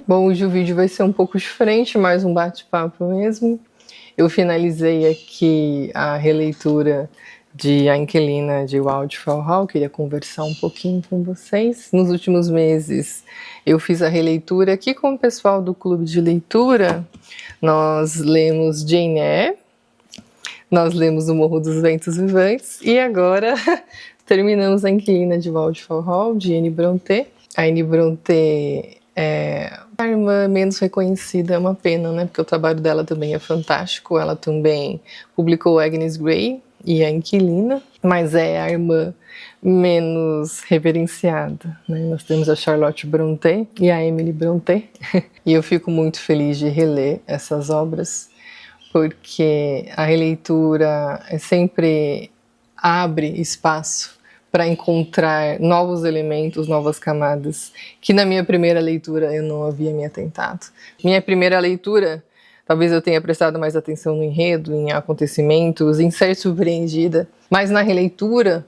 Bom, hoje o vídeo vai ser um pouco diferente, mais um bate-papo mesmo. Eu finalizei aqui a releitura de A Inquilina de Waldfall Hall, queria conversar um pouquinho com vocês. Nos últimos meses eu fiz a releitura aqui com o pessoal do clube de leitura. Nós lemos Jane Eyre, nós lemos O Morro dos Ventos Vivantes e agora terminamos A Inquilina de Waldfall Hall, de Anne Brontë. A Anne Brontë é a irmã menos reconhecida, é uma pena, né? Porque o trabalho dela também é fantástico. Ela também publicou Agnes Grey e A Inquilina, mas é a irmã menos reverenciada, né? Nós temos a Charlotte Brontë e a Emily Brontë. E eu fico muito feliz de reler essas obras, porque a releitura sempre abre espaço para encontrar novos elementos, novas camadas, que na minha primeira leitura eu não havia me atentado. Minha primeira leitura, talvez eu tenha prestado mais atenção no enredo, em acontecimentos, em ser surpreendida, mas na releitura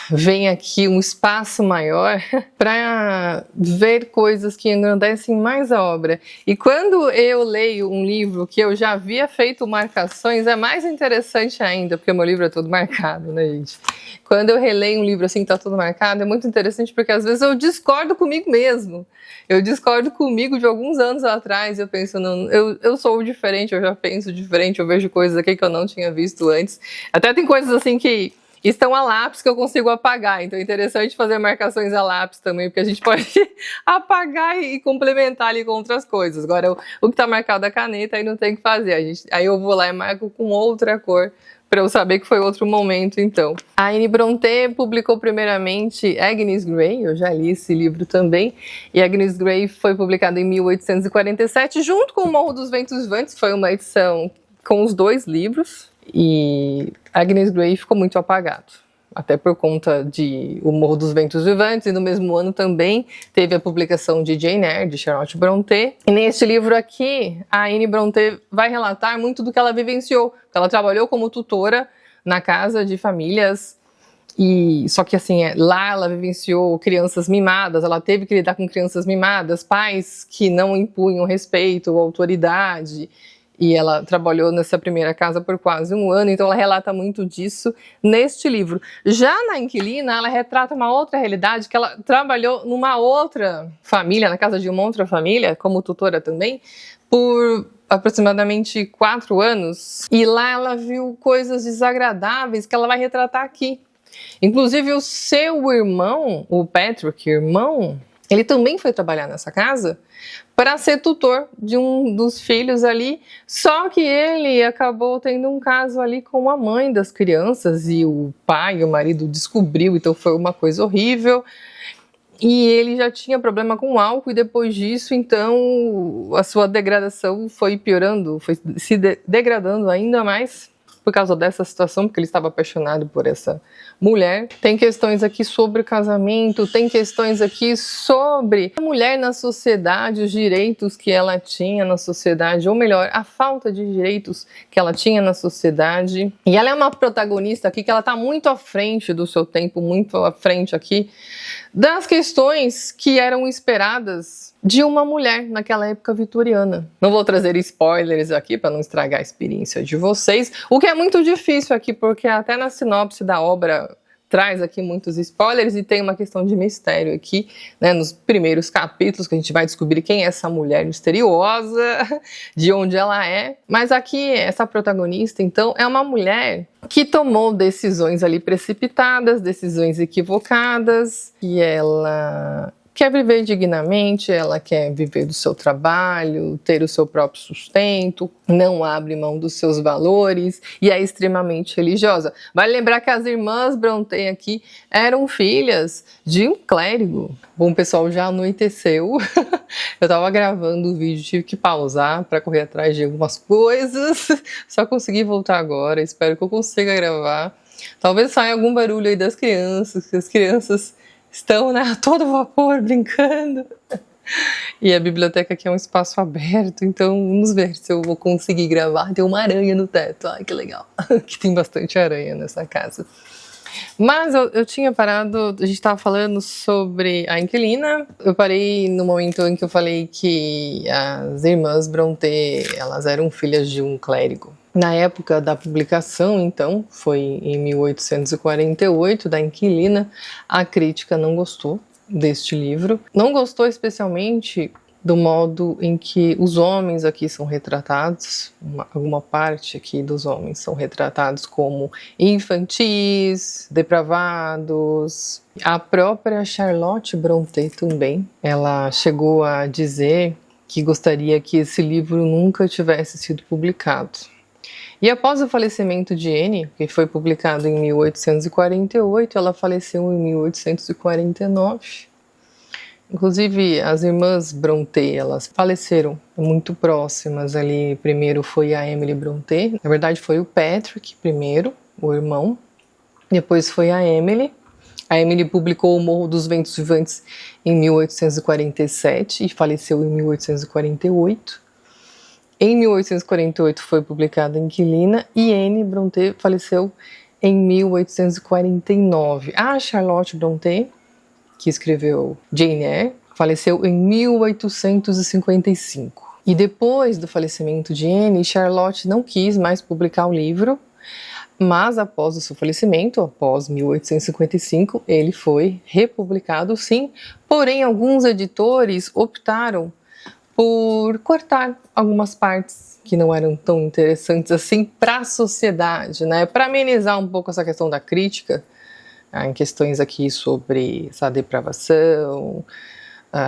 vem aqui um espaço maior para ver coisas que engrandecem mais a obra. E quando eu leio um livro que eu já havia feito marcações, é mais interessante ainda, porque o meu livro é todo marcado, né, gente? Quando eu releio um livro assim que está todo marcado, é muito interessante porque às vezes eu discordo comigo mesmo. Eu discordo comigo de alguns anos atrás, eu penso, não, eu sou diferente, eu já penso diferente, eu vejo coisas aqui que eu não tinha visto antes. Até tem coisas assim que estão a lápis que eu consigo apagar, então é interessante fazer marcações a lápis também, porque a gente pode apagar e complementar ali com outras coisas. Agora, o que está marcado a caneta, aí não tem o que fazer, aí eu vou lá e marco com outra cor, para eu saber que foi outro momento, então. A Anne Brontë publicou primeiramente Agnes Grey, eu já li esse livro também, e Agnes Grey foi publicada em 1847, junto com O Morro dos Ventos Vivantes, foi uma edição com os dois livros, e Agnes Grey ficou muito apagado, até por conta de O Morro dos Ventos Vivantes, e no mesmo ano também teve a publicação de Jane Eyre, de Charlotte Brontë. E neste livro aqui, a Anne Brontë vai relatar muito do que ela vivenciou. Ela trabalhou como tutora na casa de famílias, e só que assim, lá ela vivenciou crianças mimadas, ela teve que lidar com crianças mimadas, pais que não impunham respeito ou autoridade. E ela trabalhou nessa primeira casa por quase um ano, então ela relata muito disso neste livro. Já na Inquilina, ela retrata uma outra realidade, que ela trabalhou numa outra família, na casa de uma outra família, como tutora também, por aproximadamente 4 anos. E lá ela viu coisas desagradáveis que ela vai retratar aqui. Inclusive o seu irmão, o Patrick, irmão, ele também foi trabalhar nessa casa para ser tutor de um dos filhos ali, só que ele acabou tendo um caso ali com a mãe das crianças e o pai, o marido descobriu, então foi uma coisa horrível. E ele já tinha problema com álcool e depois disso, então, a sua degradação foi piorando, foi se degradando ainda mais por causa dessa situação, porque ele estava apaixonado por essa mulher. Tem questões aqui sobre o casamento, tem questões aqui sobre a mulher na sociedade, os direitos que ela tinha na sociedade, ou melhor, a falta de direitos que ela tinha na sociedade. E ela é uma protagonista aqui que ela está muito à frente do seu tempo, muito à frente aqui das questões que eram esperadas de uma mulher naquela época vitoriana. Não vou trazer spoilers aqui para não estragar a experiência de vocês, o que é muito difícil aqui, porque até na sinopse da obra traz aqui muitos spoilers e tem uma questão de mistério aqui, né, nos primeiros capítulos, que a gente vai descobrir quem é essa mulher misteriosa, de onde ela é. Mas aqui, essa protagonista, então, é uma mulher que tomou decisões ali precipitadas, decisões equivocadas, e ela quer viver dignamente, ela quer viver do seu trabalho, ter o seu próprio sustento, não abre mão dos seus valores e é extremamente religiosa. Vale lembrar que as irmãs Brontë aqui eram filhas de um clérigo. Bom, pessoal, já anoiteceu. Eu tava gravando o vídeo, tive que pausar para correr atrás de algumas coisas. Só consegui voltar agora, espero que eu consiga gravar. Talvez saia algum barulho aí das crianças, que as crianças estão, né, a todo vapor, brincando. E a biblioteca aqui é um espaço aberto, então vamos ver se eu vou conseguir gravar. Tem uma aranha no teto, ai que legal, que tem bastante aranha nessa casa. Mas eu tinha parado, a gente estava falando sobre a Inquilina. Eu parei no momento em que eu falei que as irmãs Brontë, elas eram filhas de um clérigo. Na época da publicação, então, foi em 1848, da Inquilina, a crítica não gostou deste livro. Não gostou especialmente do modo em que os homens aqui são retratados, alguma parte aqui dos homens são retratados como infantis, depravados. A própria Charlotte Brontë também, ela chegou a dizer que gostaria que esse livro nunca tivesse sido publicado. E após o falecimento de Anne, que foi publicado em 1848, ela faleceu em 1849. Inclusive, as irmãs Brontë, elas faleceram muito próximas ali. Primeiro foi a Emily Brontë, na verdade foi o Patrick primeiro, o irmão. Depois foi a Emily. A Emily publicou O Morro dos Ventos Vivantes em 1847 e faleceu em 1848. Em 1848 foi publicada a Inquilina e Anne Brontë faleceu em 1849. A Charlotte Brontë, que escreveu Jane Eyre, faleceu em 1855. E depois do falecimento de Anne, Charlotte não quis mais publicar o livro, mas após o seu falecimento, após 1855, ele foi republicado sim, porém alguns editores optaram por cortar algumas partes que não eram tão interessantes assim para a sociedade, né? Para amenizar um pouco essa questão da crítica, em questões aqui sobre essa depravação,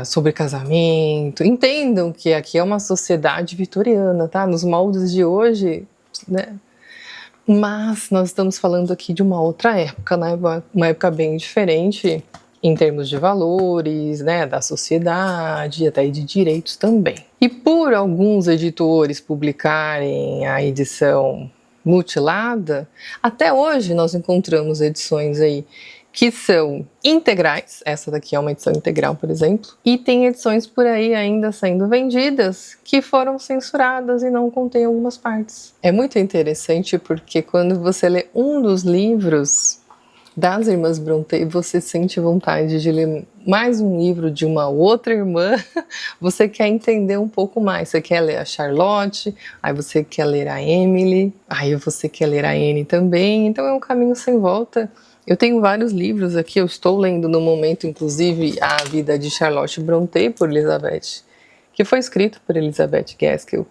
sobre casamento. Entendam que aqui é uma sociedade vitoriana, tá? Nos moldes de hoje, né? Mas nós estamos falando aqui de uma outra época, né? Uma época bem diferente em termos de valores, né? Da sociedade, até de direitos também. E por alguns editores publicarem a edição mutilada, até hoje nós encontramos edições aí que são integrais, essa daqui é uma edição integral, por exemplo, e tem edições por aí ainda sendo vendidas que foram censuradas e não contêm algumas partes. É muito interessante porque quando você lê um dos livros das irmãs Brontë, você sente vontade de ler mais um livro de uma outra irmã, você quer entender um pouco mais, você quer ler a Charlotte, aí você quer ler a Emily, aí você quer ler a Anne também, então é um caminho sem volta. Eu tenho vários livros aqui, eu estou lendo no momento, inclusive, A Vida de Charlotte Brontë, por Elizabeth, que foi escrito por Elizabeth Gaskell.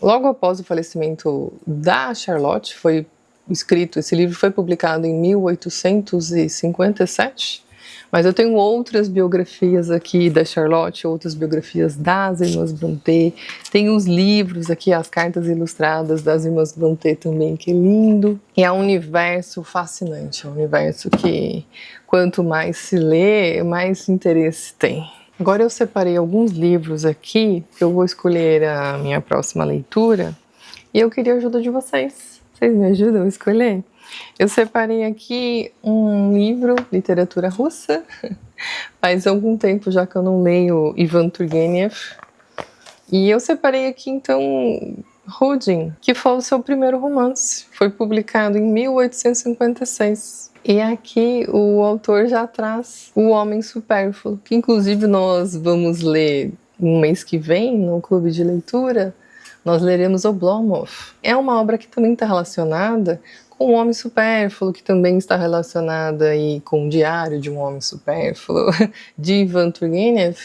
Logo após o falecimento da Charlotte, foi escrito, esse livro foi publicado em 1857, mas eu tenho outras biografias aqui da Charlotte, outras biografias das irmãs Brontë, tem os livros aqui, as cartas ilustradas das irmãs Brontë também, que lindo. E é um universo fascinante, é um universo que quanto mais se lê, mais interesse tem. Agora eu separei alguns livros aqui, que eu vou escolher a minha próxima leitura, e eu queria a ajuda de vocês. Vocês me ajudam a escolher? Eu separei aqui um livro, literatura russa. Faz algum tempo já que eu não leio Ivan Turgenev. E eu separei aqui, então, Rudin, que foi o seu primeiro romance. Foi publicado em 1856. E aqui o autor já traz O Homem Supérfluo, que inclusive nós vamos ler no mês que vem, no clube de leitura. Nós leremos Oblomov. É uma obra que também está relacionada com O Homem Supérfluo, que também está relacionada aí com o Diário de um Homem Supérfluo, de Ivan Turgenev.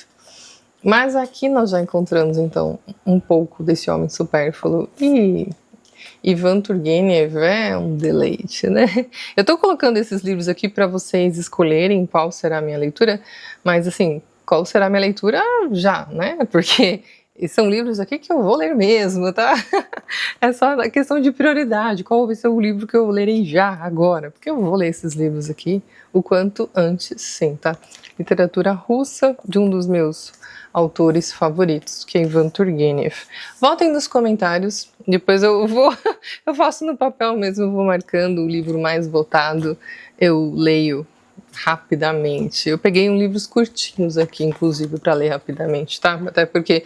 Mas aqui nós já encontramos, então, um pouco desse Homem Supérfluo. E Ivan Turgenev é um deleite, né? Eu estou colocando esses livros aqui para vocês escolherem qual será a minha leitura, mas assim, qual será a minha leitura já, né? Porque são livros aqui que eu vou ler mesmo, tá? É só a questão de prioridade. Qual vai ser o livro que eu lerei já, agora? Porque eu vou ler esses livros aqui o quanto antes, sim, tá? Literatura russa, de um dos meus autores favoritos, que é Ivan Turgenev. Votem nos comentários, depois eu faço no papel mesmo, vou marcando o livro mais votado, eu leio rapidamente. Eu peguei livros curtinhos aqui, inclusive, para ler rapidamente, tá? Até porque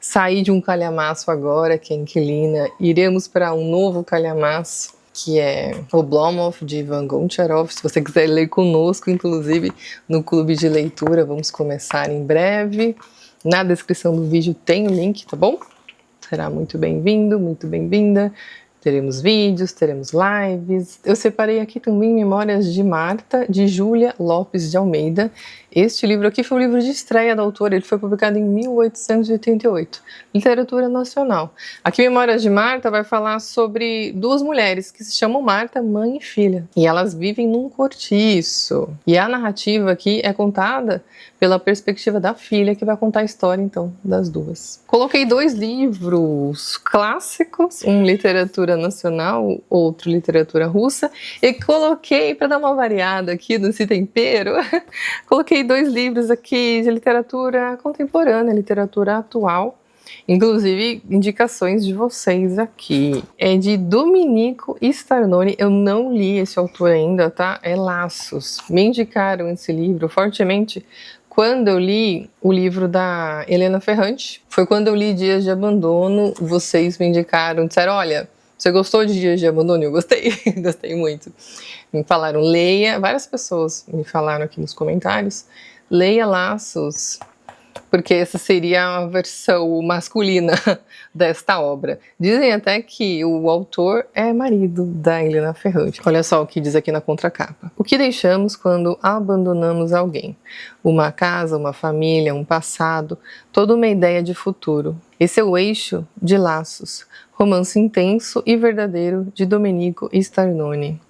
saí de um calhamaço agora, que é Inquilina, iremos para um novo calhamaço, que é Oblomov, de Ivan Goncharov. Se você quiser ler conosco, inclusive, no clube de leitura, vamos começar em breve. Na descrição do vídeo tem o link, tá bom? Será muito bem-vindo, muito bem-vinda. Teremos vídeos, teremos lives. Eu separei aqui também Memórias de Marta, de Júlia Lopes de Almeida. Este livro aqui foi o livro de estreia da autora, ele foi publicado em 1888, literatura nacional. Aqui Memórias de Marta vai falar sobre duas mulheres que se chamam Marta, mãe e filha. E elas vivem num cortiço. E a narrativa aqui é contada pela perspectiva da filha, que vai contar a história, então, das duas. Coloquei dois livros clássicos, um literatura nacional, outro literatura russa, e coloquei, para dar uma variada aqui nesse tempero, coloquei dois livros aqui de literatura contemporânea, literatura atual, inclusive indicações de vocês aqui. É de Domenico Starnone, eu não li esse autor ainda, tá? É Laços. Me indicaram esse livro fortemente quando eu li o livro da Helena Ferrante. Foi quando eu li Dias de Abandono, vocês me indicaram, disseram, olha, você gostou de Dias de Abandono? Eu gostei, gostei muito. Me falaram, leia, várias pessoas me falaram aqui nos comentários, leia Laços, porque essa seria a versão masculina desta obra. Dizem até que o autor é marido da Helena Ferrante. Olha só o que diz aqui na contracapa. O que deixamos quando abandonamos alguém? Uma casa, uma família, um passado, toda uma ideia de futuro. Esse é o eixo de Laços, romance intenso e verdadeiro de Domenico Starnone.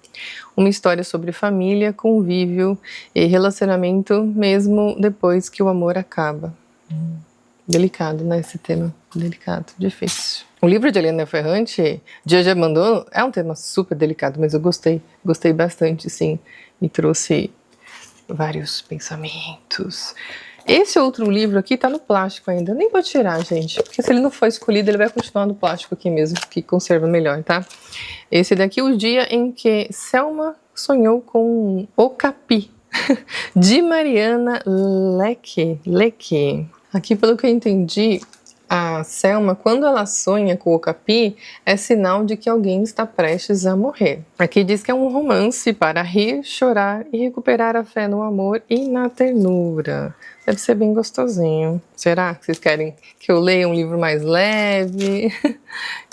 Uma história sobre família, convívio e relacionamento mesmo depois que o amor acaba. Delicado, né? Esse tema delicado, difícil. O livro de Helena Ferrante, Dias de Abandono, é um tema super delicado, mas eu gostei bastante, sim. Me trouxe vários pensamentos. Esse outro livro aqui tá no plástico ainda, nem vou tirar, gente, porque se ele não for escolhido, ele vai continuar no plástico aqui mesmo, que conserva melhor, tá? Esse daqui, O Dia em que Selma Sonhou com Okapi, de Mariana Leque. Aqui, pelo que eu entendi, a Selma, quando ela sonha com o Okapi, é sinal de que alguém está prestes a morrer. Aqui diz que é um romance para rir, chorar e recuperar a fé no amor e na ternura. Deve ser bem gostosinho. Será que vocês querem que eu leia um livro mais leve?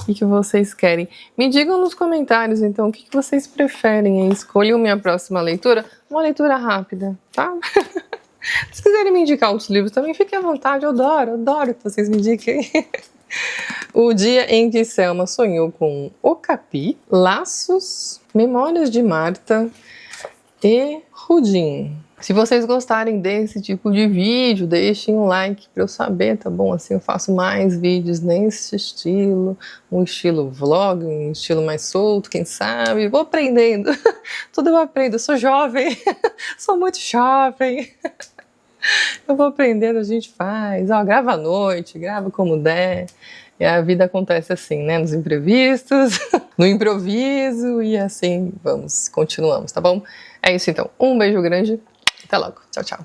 O que vocês querem? Me digam nos comentários, então, o que vocês preferem. Escolham minha próxima leitura. Uma leitura rápida, tá? Se quiserem me indicar outros livros também, fiquem à vontade. Eu adoro que vocês me indiquem. O Dia em que Selma Sonhou com Okapi, Laços, Memórias de Marta e Rudim. Se vocês gostarem desse tipo de vídeo, deixem um like para eu saber, tá bom? Assim eu faço mais vídeos nesse estilo, um estilo vlog, um estilo mais solto, quem sabe? Vou aprendendo, tudo eu aprendo, eu sou jovem, sou muito jovem. Eu vou aprendendo, a gente faz, ó, grava à noite, grava como der, e a vida acontece assim, né, nos imprevistos, no improviso, e assim continuamos, tá bom? É isso então, um beijo grande, até logo, tchau, tchau.